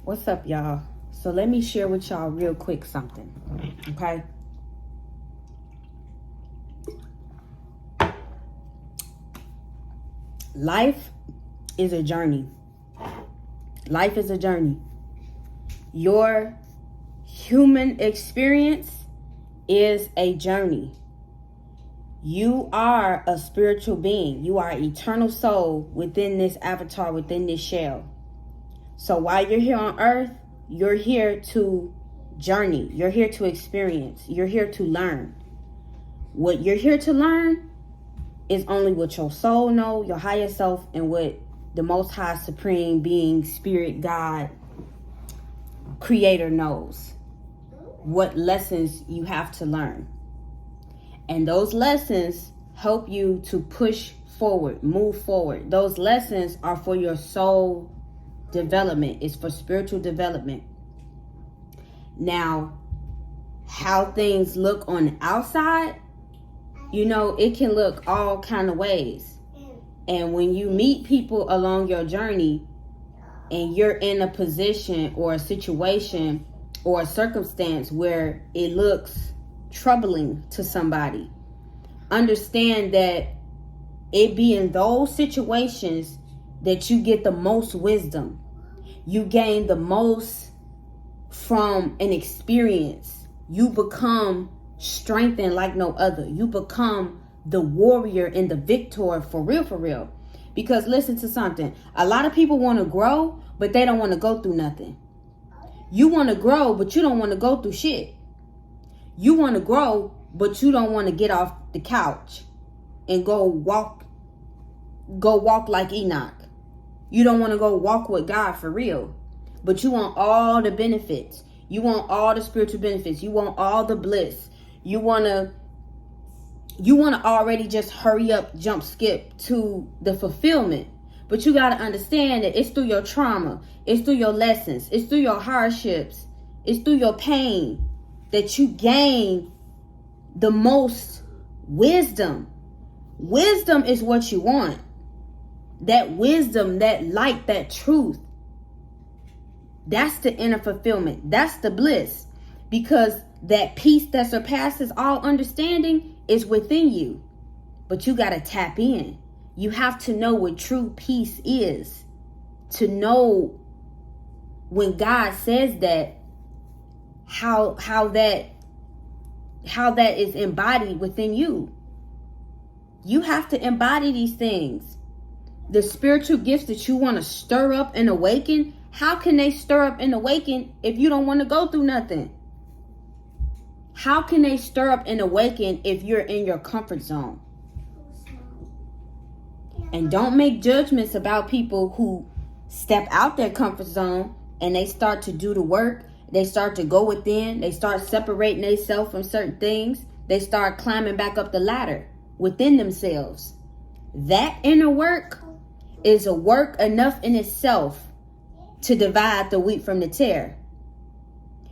What's up, y'all? So let me share with y'all real quick something, okay? Life is a journey. Life is a journey. Your human experience is a journey. You are a spiritual being. You are an eternal soul within this avatar, within this shell. So while you're here on earth, you're here to journey. You're here to experience. You're here to learn. What you're here to learn is only what your soul know, your higher self, and what the Most High Supreme Being, Spirit, God, Creator knows. What lessons you have to learn. And those lessons help you to push forward, move forward. Those lessons are for your soul development. It's for spiritual development. Now, how things look on the outside, you know, it can look all kind of ways. And when you meet people along your journey and you're in a position or a situation or a circumstance where it looks troubling to somebody, understand that it be in those situations that you get the most wisdom. You gain the most from an experience. You become strengthened like no other. You become the warrior and the victor for real, for real. Because listen to something. A lot of people want to grow, but they don't want to go through nothing. You want to grow, but you don't want to go through shit. You want to grow, but you don't want to get off the couch and go walk like Enoch. You don't want to go walk with God for real. But you want all the benefits. You want all the spiritual benefits. You want all the bliss. You want to already just hurry up, jump, skip to the fulfillment. But you got to understand that it's through your trauma. It's through your lessons. It's through your hardships. It's through your pain that you gain the most wisdom. Wisdom is what you want. That wisdom, that light, that truth. That's the inner fulfillment. That's the bliss. Because that peace that surpasses all understanding is within you. But you got to tap in. You have to know what true peace is. To know when God says that, how that is embodied within you. You have to embody these things. The spiritual gifts that you want to stir up and awaken, how can they stir up and awaken if you don't want to go through nothing? How can they stir up and awaken if you're in your comfort zone? And don't make judgments about people who step out their comfort zone and they start to do the work. They start to go within. They start separating themselves from certain things. They start climbing back up the ladder within themselves. That inner work is a work enough in itself to divide the wheat from the tare.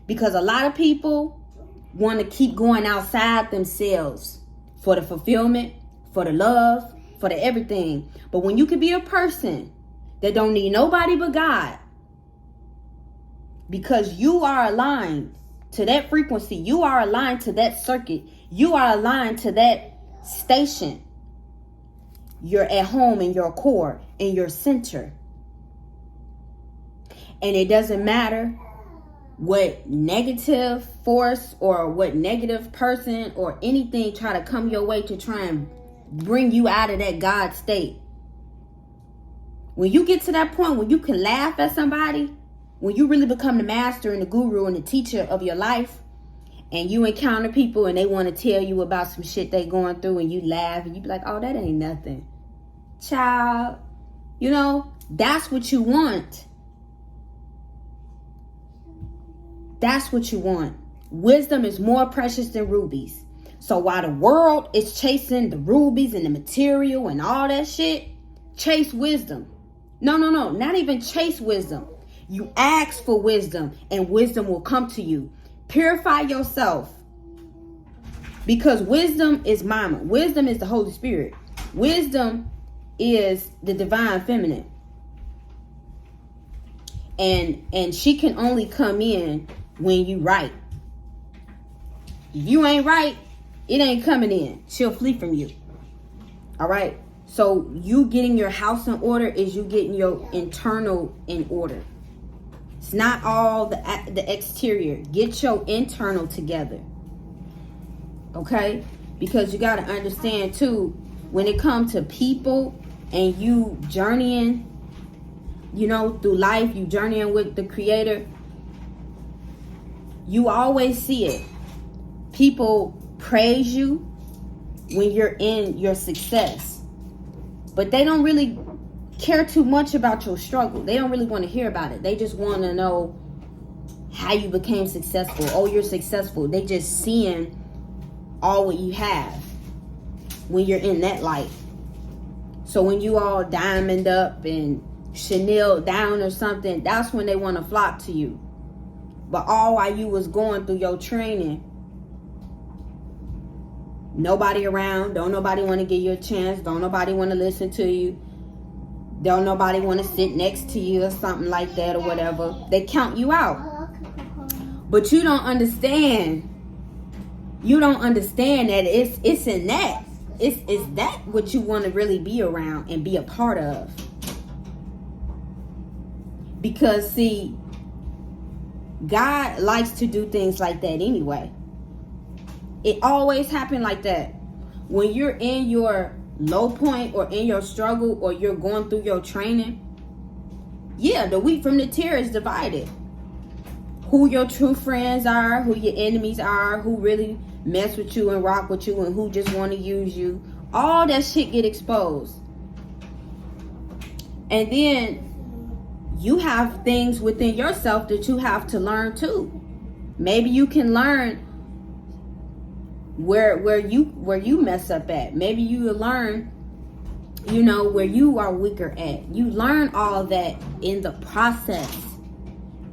Because a lot of people want to keep going outside themselves for the fulfillment, for the love, for the everything. But when you can be a person that don't need nobody but God, because you are aligned to that frequency, you are aligned to that circuit, you are aligned to that station, you're at home in your core, in your center. And it doesn't matter what negative force or what negative person or anything try to come your way to try and bring you out of that God state. When you get to that point when you can laugh at somebody, when you really become the master and the guru and the teacher of your life, and you encounter people and they want to tell you about some shit they going through, and you laugh and you be like, oh, that ain't nothing. Child, you know, that's what you want. That's what you want. Wisdom is more precious than rubies. So while the world is chasing the rubies and the material and all that shit, chase wisdom. No, not even chase wisdom. You ask for wisdom and wisdom will come to you. Purify yourself. Because wisdom is mama. Wisdom is the Holy Spirit. Wisdom is the divine feminine. And she can only come in when you right. If you ain't right, it ain't coming in. She'll flee from you. All right. So you getting your house in order is you getting your internal in order. It's not all the exterior. Get your internal together. Okay? Because you got to understand too, when it comes to people and you journeying, you know, through life, you journeying with the Creator, you always see it. People praise you when you're in your success, but they don't really care too much about your struggle. They don't really want to hear about it. They just want to know how you became successful. Oh, you're successful. They just seeing all what you have when you're in that light. So when you all diamond up and Chanel down or something, that's when they want to flock to you. But all while you was going through your training, nobody around, don't nobody want to give you a chance, don't nobody want to listen to you, don't nobody want to sit next to you or something like that or whatever. They count you out. But you don't understand. You don't understand that it's in that. It's that what you want to really be around and be a part of. Because see, God likes to do things like that anyway. It always happens like that. When you're in your low point or in your struggle or you're going through your training, yeah, the wheat from the tare is divided. Who your true friends are, who your enemies are, who really mess with you and rock with you and who just want to use you. All that shit get exposed. And then you have things within yourself that you have to learn too. Maybe you can learn where you mess up at. Maybe you will learn, you know, where you are weaker at. You learn all that in the process.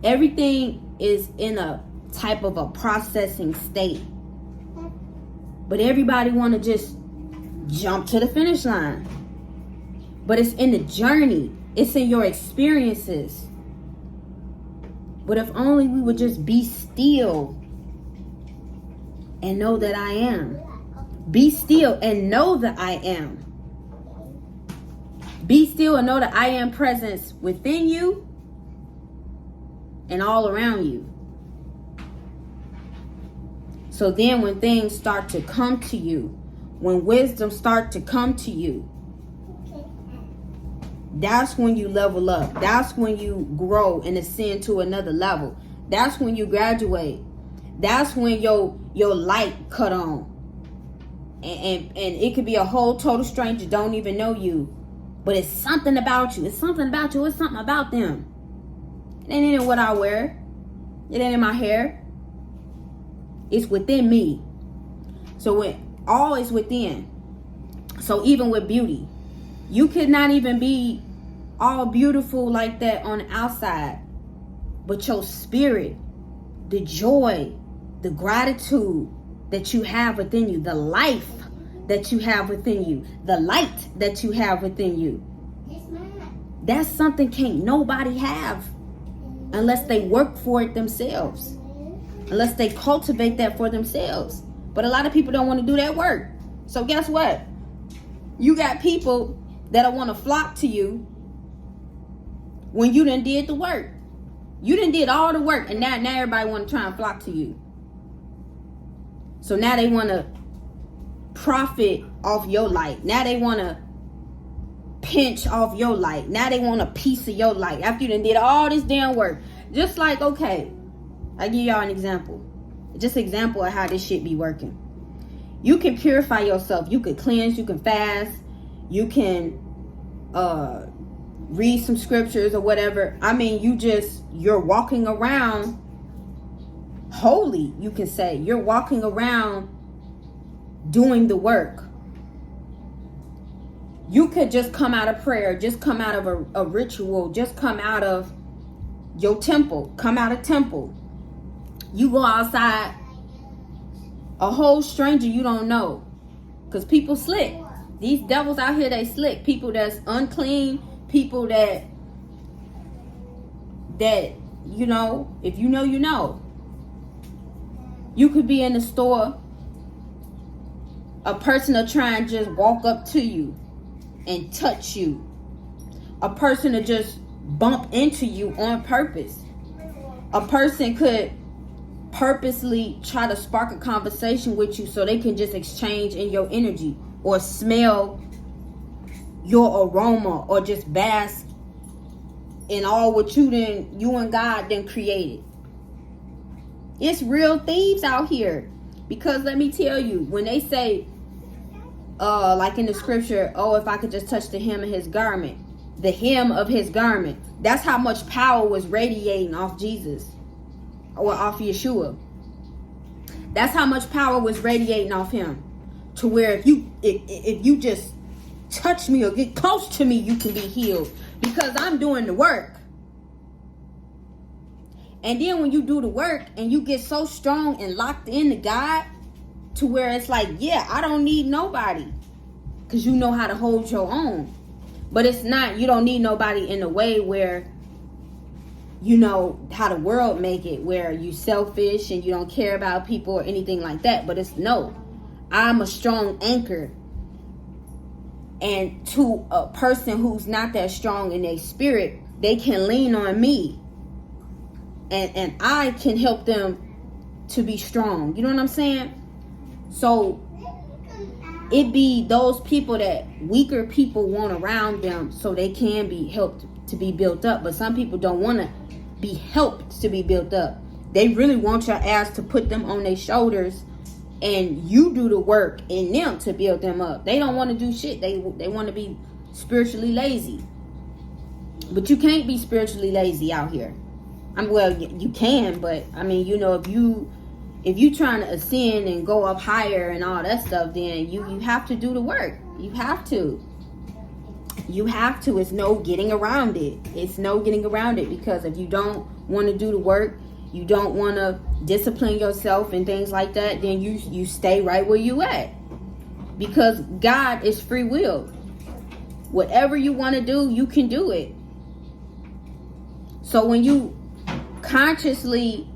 Everything is in a type of a processing state. But everybody want to just jump to the finish line. But it's in the journey. It's in your experiences. But if only we would just be still and know that I am. Be still and know that I am. Be still and know that I am presence within you and all around you. So then when things start to come to you, when wisdom start to come to you, that's when you level up. That's when you grow and ascend to another level. That's when you graduate. That's when your light cut on. And it could be a whole total stranger, don't even know you. But it's something about you. It's something about you. It's something about them. It ain't in what I wear. It ain't in my hair. It's within me. So it all is within. So even with beauty, you could not even be all beautiful like that on the outside. But your spirit, the joy, the gratitude that you have within you, the life that you have within you, the light that you have within you, that's something can't nobody have unless they work for it themselves. Unless they cultivate that for themselves. But a lot of people don't want to do that work. So guess what? You got people that want to flock to you when you done did the work. You done did all the work, and now everybody want to try and flock to you. So now they want to profit off your light. Now they want to pinch off your light. Now they want a piece of your light after you done did all this damn work. Just like, okay, I give y'all an example. Just an example of how this shit be working. You can purify yourself. You can cleanse. You can fast. You can read some scriptures or whatever. I mean, you're walking around holy, you can say. You're walking around doing the work. You could just come out of prayer, just come out of a ritual, just come out of your temple, come out of temple. You go outside, a whole stranger you don't know. Because people slick. These devils out here, they slick. People that's unclean, people that that, you know, if you know, you know. You could be in the store, a person will try and just walk up to you and touch you. A person will just bump into you on purpose. A person could purposely try to spark a conversation with you so they can just exchange in your energy or smell your aroma or just bask in all what you and God then created. It's real thieves out here. Because let me tell you, when they say, like in the scripture, oh, if I could just touch the hem of his garment, the hem of his garment, that's how much power was radiating off Jesus or off Yeshua. That's how much power was radiating off him, to where if you just touch me or get close to me, you can be healed, because I'm doing the work. And then when you do the work and you get so strong and locked into God, to where it's like, yeah, I don't need nobody, because you know how to hold your own. But it's not, you don't need nobody in a way where, you know, how the world make it, where you selfish and you don't care about people or anything like that. But it's no, I'm a strong anchor. And to a person who's not that strong in their spirit, they can lean on me. And I can help them to be strong. You know what I'm saying? So it be those people that weaker people want around them so they can be helped to be built up. But some people don't want to be helped to be built up. They really want your ass to put them on their shoulders and you do the work in them to build them up. They don't want to do shit. They want to be spiritually lazy. But you can't be spiritually lazy out here. Well, you can, but I mean, you know, if you trying to ascend and go up higher and all that stuff, then you have to do the work. You have to. It's no getting around it. It's no getting around it, because if you don't want to do the work, you don't want to discipline yourself and things like that, then you stay right where you at. Because God is free will. Whatever you want to do, you can do it. So when you consciously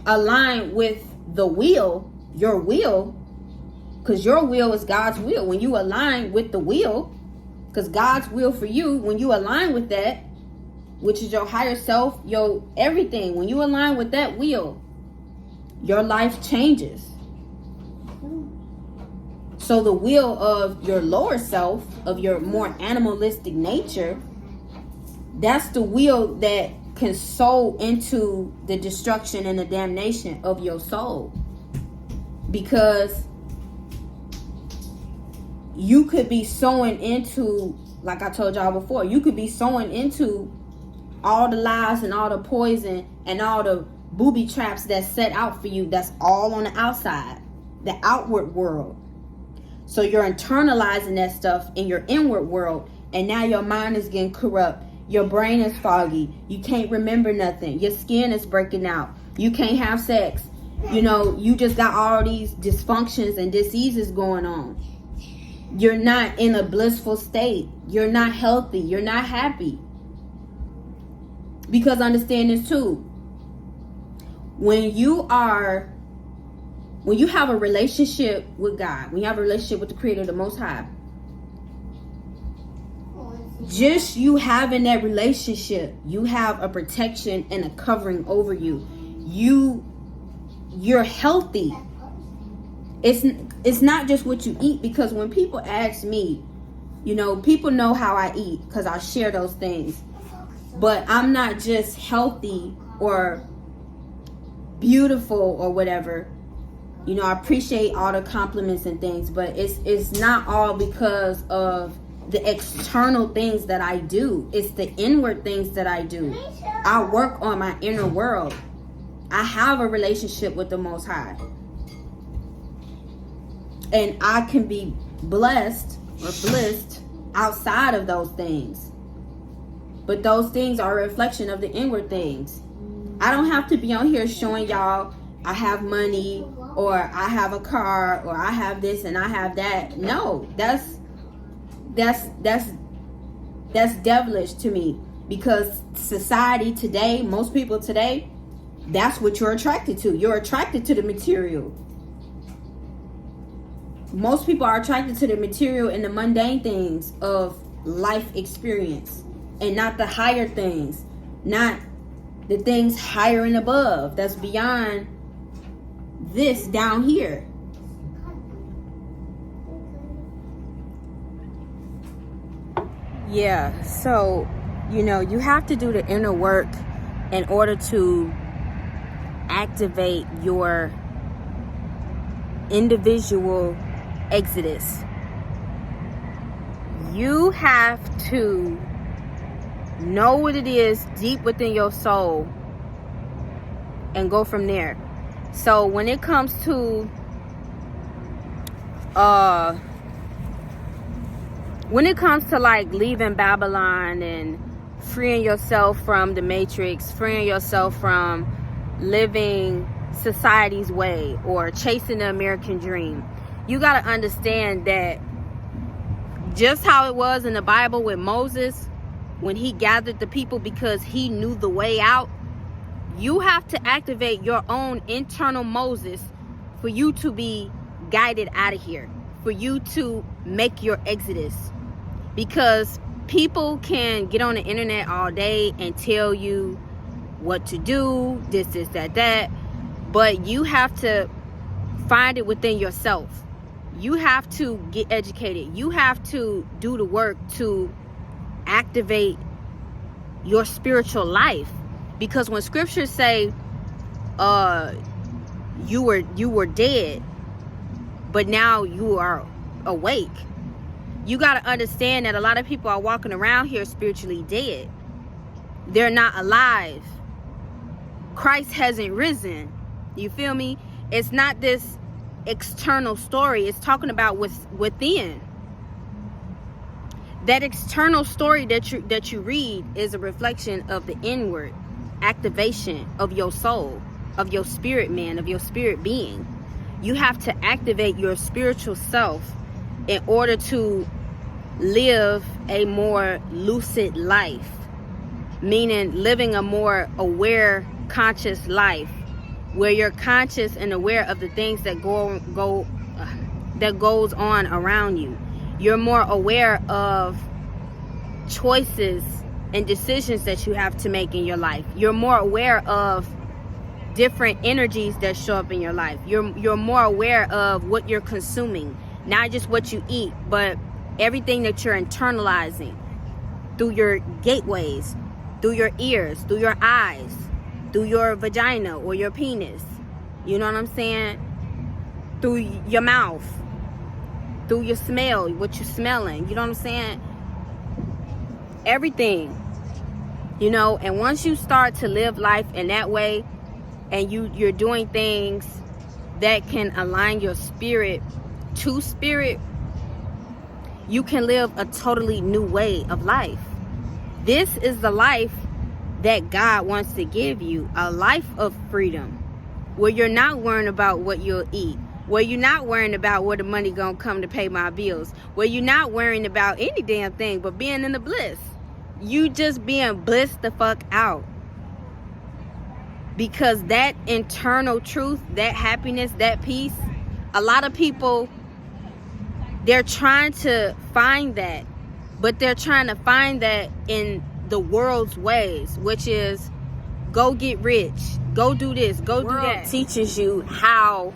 align with the will, your will, because your will is God's will. When you align with the will, because God's will for you, when you align with that, which is your higher self, your everything, when you align with that will, your life changes. So the will of your lower self, of your more animalistic nature, that's the will that can sow into the destruction and the damnation of your soul. Because you could be sowing into, like I told y'all before, you could be sowing into all the lies and all the poison and all the booby traps that's set out for you. That's all on the outside, the outward world. So you're internalizing that stuff in your inward world, and now your mind is getting corrupt. Your brain is foggy. You can't remember nothing. Your skin is breaking out. You can't have sex. You know, you just got all these dysfunctions and diseases going on. You're not in a blissful state. You're not healthy. You're not happy. Because understand this too. When you have a relationship with God, when you have a relationship with the Creator, the Most High, just you having that relationship, you have a protection and a covering over you. You're healthy. It's not just what you eat, because when people ask me, you know, people know how I eat because I share those things. But I'm not just healthy or beautiful or whatever. You know, I appreciate all the compliments and things, but it's not all because of the external things that I do. It's the inward things that I do. I work on my inner world. I have a relationship with the Most High. And I can be blessed or blissed outside of those things. But those things are a reflection of the inward things. I don't have to be on here showing y'all I have money or I have a car or I have this and I have that. No, that's devilish to me, Because society today, most people today, that's what you're attracted to. You're attracted to the material. Most people are attracted to the material and the mundane things of life experience, and not the higher things, not the things higher and above, that's beyond this down here. Yeah, so, you have to do the inner work in order to activate your individual exodus. You have to know what it is deep within your soul and go from there. So when it comes to like leaving Babylon and freeing yourself from the matrix, freeing yourself from living society's way or chasing the American dream, you got to understand that just how it was in the Bible with Moses, when he gathered the people because he knew the way out, you have to activate your own internal Moses for you to be guided out of here, for you to make your exodus. Because people can get on the internet all day and tell you what to do, this, that, but you have to find it within yourself. You have to get educated. You have to do the work to activate your spiritual life. Because when scriptures say you were dead, but now you are awake, you got to understand that a lot of people are walking around here spiritually dead. They're not alive. Christ hasn't risen. You feel me? It's not this external story. It's talking about within. That external story that you read is a reflection of the inward activation of your soul, of your spirit man, of your spirit being. You have to activate your spiritual self in order to live a more lucid life, meaning living a more aware, conscious life, where you're conscious and aware of the things that goes on around you. You're more aware of choices and decisions that you have to make in your life. You're more aware of different energies that show up in your life. You're more aware of what you're consuming, not just what you eat, but everything that you're internalizing through your gateways, through your ears, through your eyes, through your vagina or your penis. You know what I'm saying? Through your mouth, through your smell, what you're smelling. You know what I'm saying? Everything. And once you start to live life in that way, and you're doing things that can align your spirit to spirit, you can live a totally new way of life. This is the life that God wants to give you, a life of freedom, where you're not worrying about what you'll eat, where you're not worrying about where the money gonna come to pay my bills, where you're not worrying about any damn thing but being in the bliss. You just being blissed the fuck out. Because that internal truth, that happiness, that peace, a lot of people, they're trying to find that, but they're trying to find that in the world's ways, which is go get rich, go do this, go do that. Teaches you how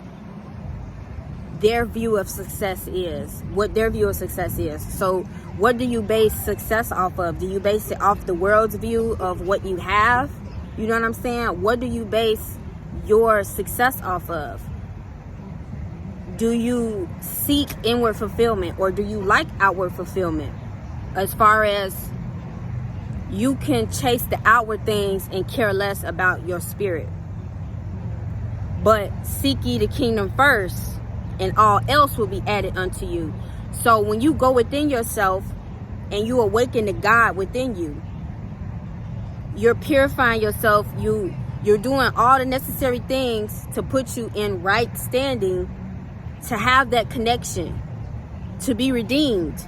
their view of success is, what their view of success is. So what do you base success off of? Do you base it off the world's view of what you have? You know what I'm saying? What do you base your success off of? Do you seek inward fulfillment, or do you like outward fulfillment? As far as you can chase the outward things and care less about your spirit. But seek ye the kingdom first, and all else will be added unto you. So when you go within yourself and you awaken the God within you, you're purifying yourself. You're doing all the necessary things to put you in right standing, to have that connection, to be redeemed.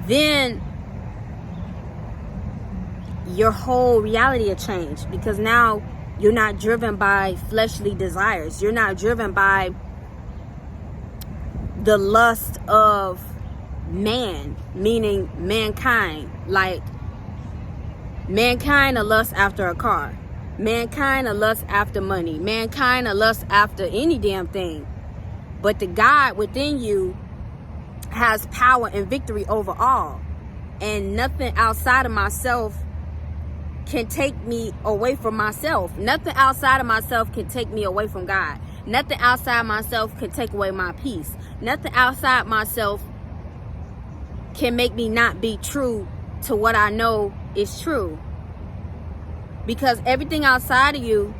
Then your whole reality will change, because now you're not driven by fleshly desires. You're not driven by the lust of man, meaning mankind. Like, mankind will lust after a car. Mankind will lust after money. Mankind will lust after any damn thing. But the God within you has power and victory over all. And nothing outside of myself can take me away from myself. Nothing outside of myself can take me away from God. Nothing outside myself can take away my peace. Nothing outside myself can make me not be true to what I know is true. Because everything outside of you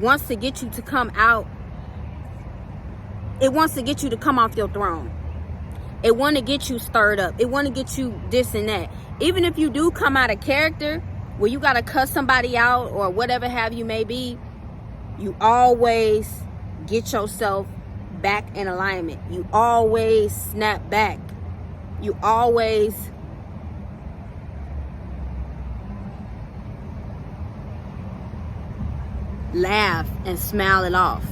wants to get you to come out. It wants to get you to come off your throne. It want to get you stirred up. It want to get you this and that. Even if you do come out of character, where you got to cuss somebody out or whatever have you may be, you always get yourself back in alignment. You always snap back. You always laugh and smile it off.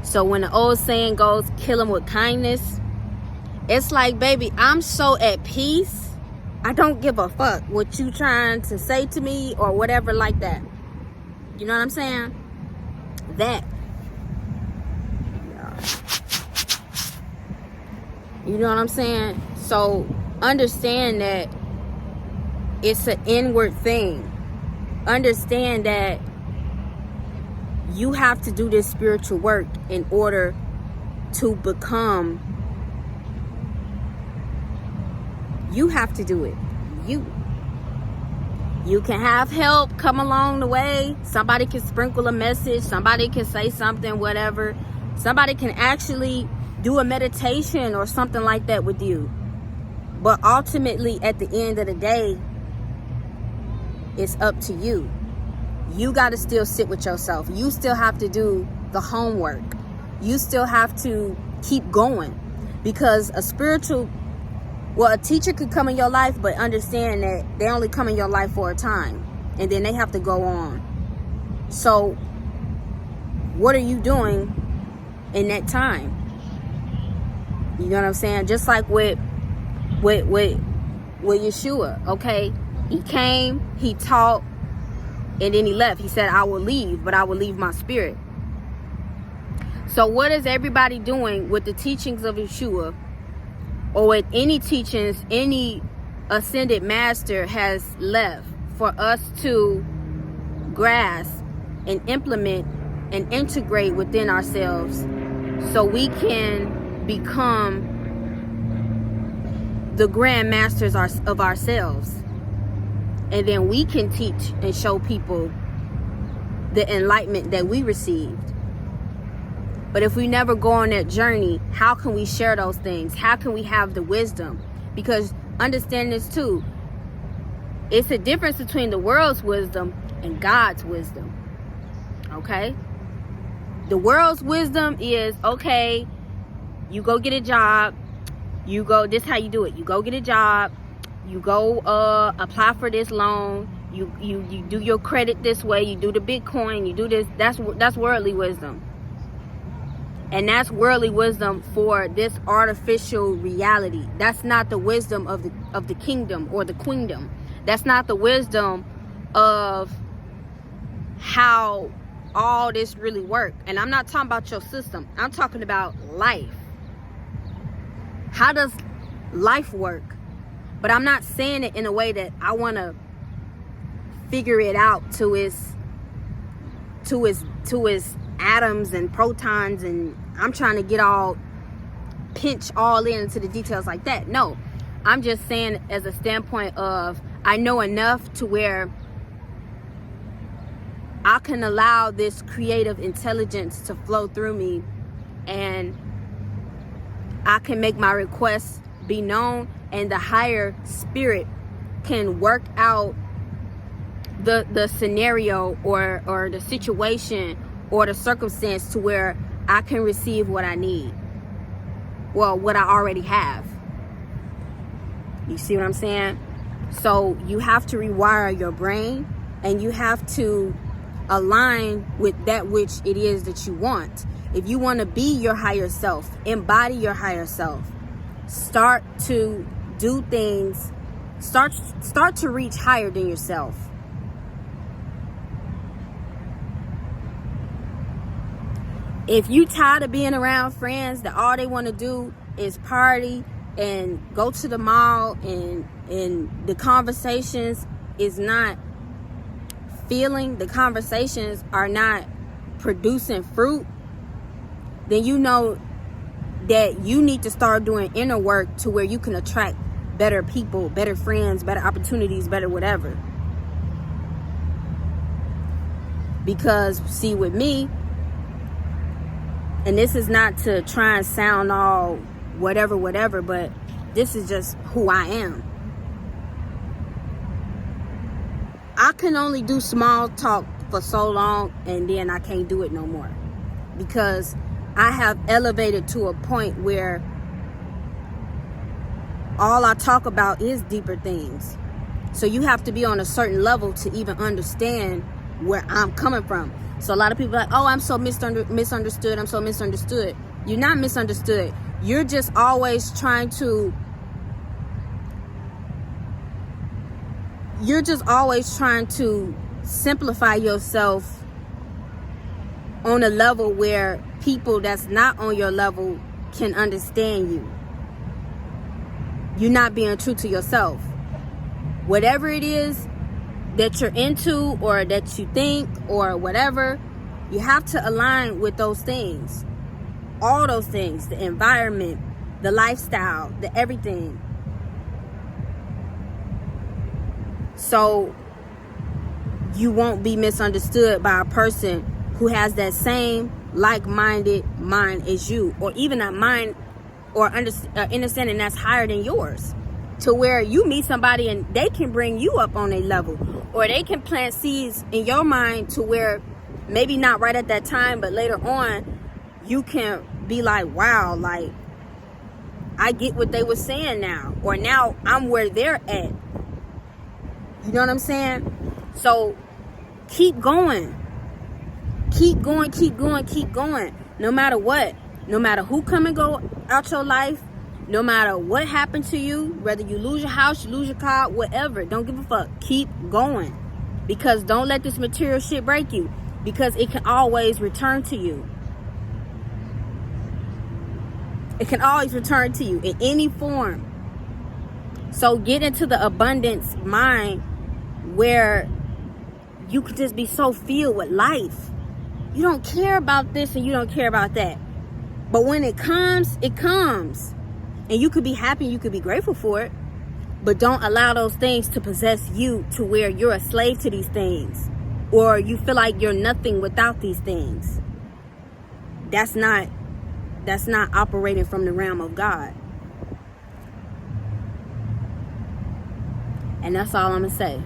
So when the old saying goes, kill them with kindness, it's like, baby, I'm so at peace. I don't give a fuck what you trying to say to me or whatever like that. You know what I'm saying? That. You know what I'm saying? So understand that it's an inward thing. Understand that you have to do this spiritual work in order to become. You have to do it. You can have help come along the way. Somebody can sprinkle a message. Somebody can say something, whatever. Somebody can actually do a meditation or something like that with you. But ultimately, at the end of the day, it's up to you. You got to still sit with yourself. You still have to do the homework. You still have to keep going. Because a teacher could come in your life, but understand that they only come in your life for a time. And then they have to go on. So, what are you doing in that time? You know what I'm saying? Just like with Yeshua, okay? He came, he taught, and then he left. He said, I will leave, but I will leave my spirit. So what is everybody doing with the teachings of Yeshua, or with any teachings any ascended master has left for us to grasp and implement and integrate within ourselves, so we can become the grand masters of ourselves, and then we can teach and show people the enlightenment that we received. But if we never go on that journey, how can we share those things? How can we have the wisdom? Because understand this too, it's a difference between the world's wisdom and God's wisdom. Okay? The world's wisdom is, okay, you go get a job. You go, this is how you do it. You go get a job. You go apply for this loan. You do your credit this way. You do the Bitcoin. You do this. That's worldly wisdom. And that's worldly wisdom for this artificial reality. That's not the wisdom of the kingdom or the queendom. That's not the wisdom of how all this really works. And I'm not talking about your system. I'm talking about life. How does life work? But I'm not saying it in a way that I want to figure it out to its atoms and protons, and I'm trying to pinch all into the details like that. No, I'm just saying as a standpoint of, I know enough to where I can allow this creative intelligence to flow through me, and I can make my requests be known, and the higher spirit can work out the scenario or the situation or the circumstance to where I can receive what I need. Well, what I already have. You see what I'm saying? So you have to rewire your brain, and you have to align with that which it is that you want. If you want to be your higher self, embody your higher self, start to do things, start to reach higher than yourself. If you tired of being around friends that all they want to do is party and go to the mall, and the conversations is not the conversations are not producing fruit, then you know that you need to start doing inner work to where you can attract better people, better friends, better opportunities, better whatever. Because see, with me, and this is not to try and sound all whatever, but this is just who I am. I can only do small talk for so long, and then I can't do it no more, because I have elevated to a point where all I talk about is deeper things. So you have to be on a certain level to even understand where I'm coming from. So a lot of people are like, oh, I'm so misunderstood. I'm so misunderstood. You're not misunderstood. You're just always trying to simplify yourself on a level where people that's not on your level can understand you. You're not being true to yourself. Whatever it is that you're into, or that you think, or whatever, you have to align with those things. All those things, the environment, the lifestyle, the everything. So you won't be misunderstood by a person who has that same like-minded mind as you, or even a mind or understanding that's higher than yours, to where you meet somebody and they can bring you up on a level, or they can plant seeds in your mind to where maybe not right at that time, but later on you can be like, wow, like I get what they were saying now, or now I'm where they're at. You know what I'm saying? So keep going. Keep going. No matter what. No matter who come and go out your life. No matter what happened to you. Whether you lose your house, you lose your car, whatever. Don't give a fuck. Keep going. Because don't let this material shit break you. Because it can always return to you. It can always return to you in any form. So get into the abundance mind where you could just be so filled with life. You don't care about this and you don't care about that. But when it comes, it comes. And you could be happy, you could be grateful for it. But don't allow those things to possess you to where you're a slave to these things. Or you feel like you're nothing without these things. That's not operating from the realm of God. And that's all I'm going to say.